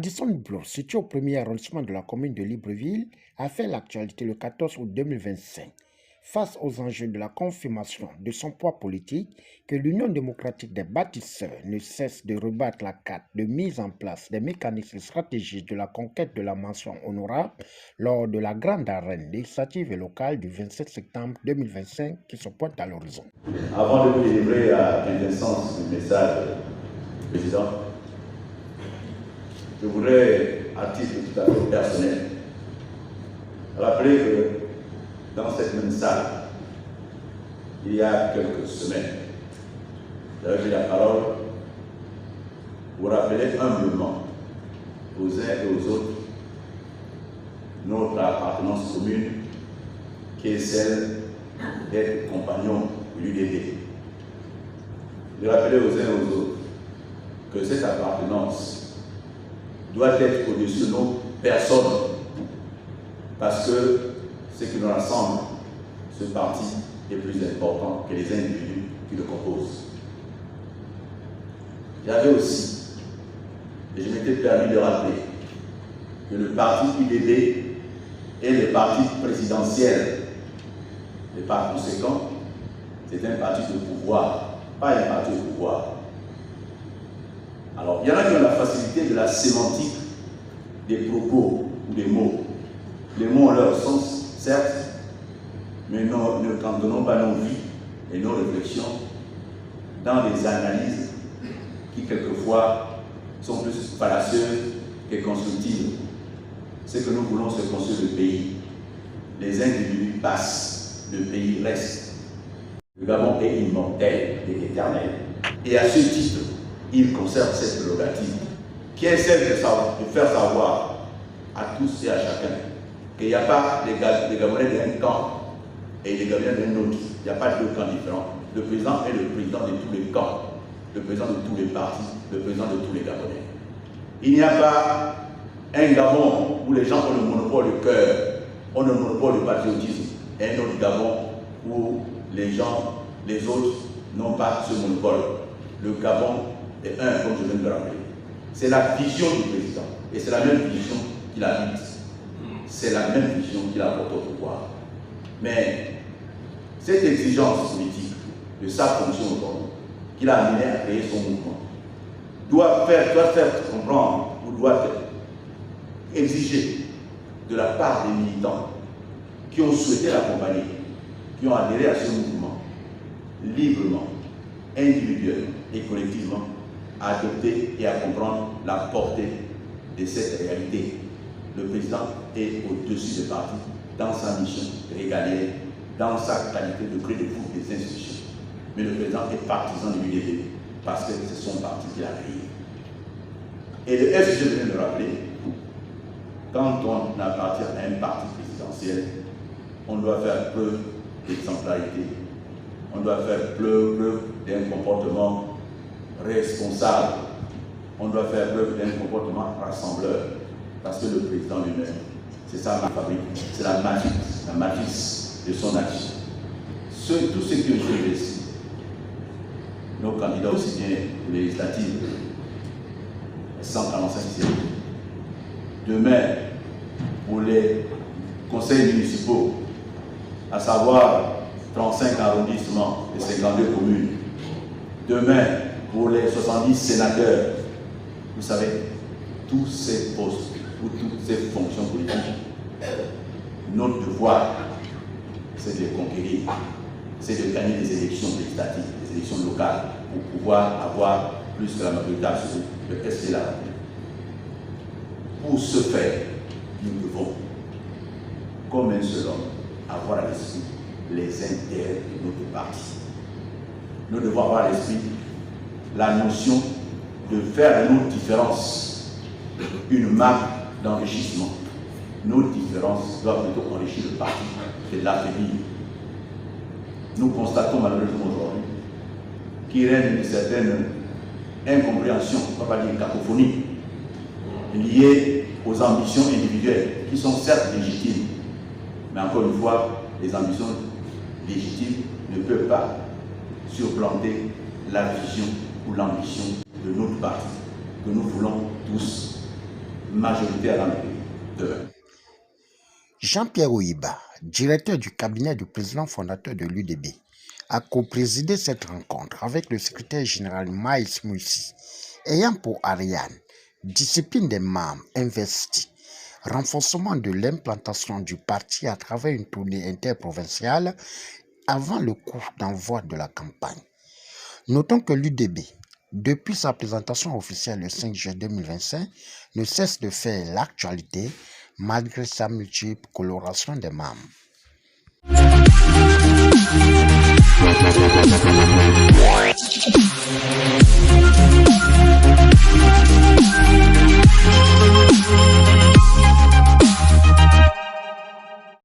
Radisson Blu, situé au premier arrondissement de la commune de Libreville, a fait l'actualité le 14 août 2025. Face aux enjeux de la confirmation de son poids politique, que l'Union démocratique des bâtisseurs ne cesse de rebattre la carte de mise en place des mécanismes stratégiques de la conquête de la mention honorable lors de la grande arène législative et locale du 27 septembre 2025 qui se pointe à l'horizon. Avant de vous délivrer à quintessence du message du président, je voudrais, à titre tout à fait personnel, rappeler que dans cette même salle, il y a quelques semaines, j'avais pris la parole pour rappeler humblement aux uns et aux autres notre appartenance commune qui est celle d'être compagnons de l'UDD. De rappeler aux uns et aux autres que cette appartenance doit être au-dessus de nos personnes, parce que ce qui nous rassemble, ce parti est plus important que les individus qui le composent. J'avais aussi, et je m'étais permis de rappeler, que le parti UDD est le parti présidentiel. Et par conséquent, c'est un parti de pouvoir, pas un parti de pouvoir. Alors, il y en a qui ont la facilité de la sémantique des propos ou des mots. Les mots ont leur sens, certes, mais nous ne cantonnons pas nos vies et nos réflexions dans des analyses qui, quelquefois, sont plus fallacieuses que constructives. Ce que nous voulons, c'est construire le pays. Les individus passent, le pays reste. Le Gabon est immortel et éternel. Et à ce titre, il conserve cette prérogative, qui est celle de faire savoir à tous et à chacun qu'il n'y a pas des Gabonais d'un camp et des Gabonais d'un autre. Il n'y a pas deux camps différents. Le président est le président de tous les camps, le président de tous les partis, le président de tous les Gabonais. Il n'y a pas un Gabon où les gens ont le monopole du cœur, ont le monopole du patriotisme, et un autre Gabon où les gens, les autres, n'ont pas ce monopole. Le Gabon est un, comme je viens de le rappeler. C'est la vision du président, et c'est la même vision qu'il habite. C'est la même vision qu'il apporte au pouvoir. Mais cette exigence politique de sa fonction aujourd'hui, qu'il a amené à créer son mouvement, doit faire comprendre, ou doit exiger de la part des militants qui ont souhaité l'accompagner, qui ont adhéré à ce mouvement, librement, individuellement et collectivement, à adopter et à comprendre la portée de cette réalité. Le président est au-dessus des partis dans sa mission régalienne, dans sa qualité de clé de voûte des institutions. Mais le président est partisan de l'UDD parce que c'est son parti qui l'a créé. Et le FG vient de le rappeler, quand on appartient à un parti présidentiel, on doit faire preuve d'exemplarité, on doit faire preuve d'un comportement responsable, on doit faire preuve d'un comportement rassembleur, parce que le président lui-même, c'est sa fabrique, c'est la matrice de son action. Tous ceux qui ont joué ici, nos candidats aussi bien aux législatives, 145 sièges. Demain, pour les conseils municipaux, à savoir 35 arrondissements et 52 communes. Demain, pour les 70 sénateurs, vous savez, tous ces postes ou toutes ces fonctions politiques, notre devoir, c'est de les conquérir, c'est de gagner des élections législatives, des élections locales, pour pouvoir avoir plus que la majorité absolue de SLA. Pour ce faire, nous devons, comme un seul homme, avoir à l'esprit les intérêts de notre parti. Nous devons avoir à l'esprit la notion de faire de nos différences une marque d'enrichissement. Nos différences doivent plutôt enrichir le parti que de l'affaiblir. Nous constatons malheureusement aujourd'hui qu'il règne une certaine incompréhension, on va pas dire cacophonie, liées aux ambitions individuelles, qui sont certes légitimes, mais encore une fois, les ambitions légitimes ne peuvent pas surplanter la vision ou l'ambition de notre parti, que nous voulons tous majoritaire dans le pays demain. Jean-Pierre Oyiba, directeur du cabinet du président fondateur de l'UDB, a co-présidé cette rencontre avec le secrétaire général Maïs Moussi, ayant pour Ariane discipline des membres investis, renforcement de l'implantation du parti à travers une tournée interprovinciale avant le coup d'envoi de la campagne. Notons que l'UDB, depuis sa présentation officielle le 5 juin 2025, ne cesse de faire l'actualité malgré sa multiple coloration des membres.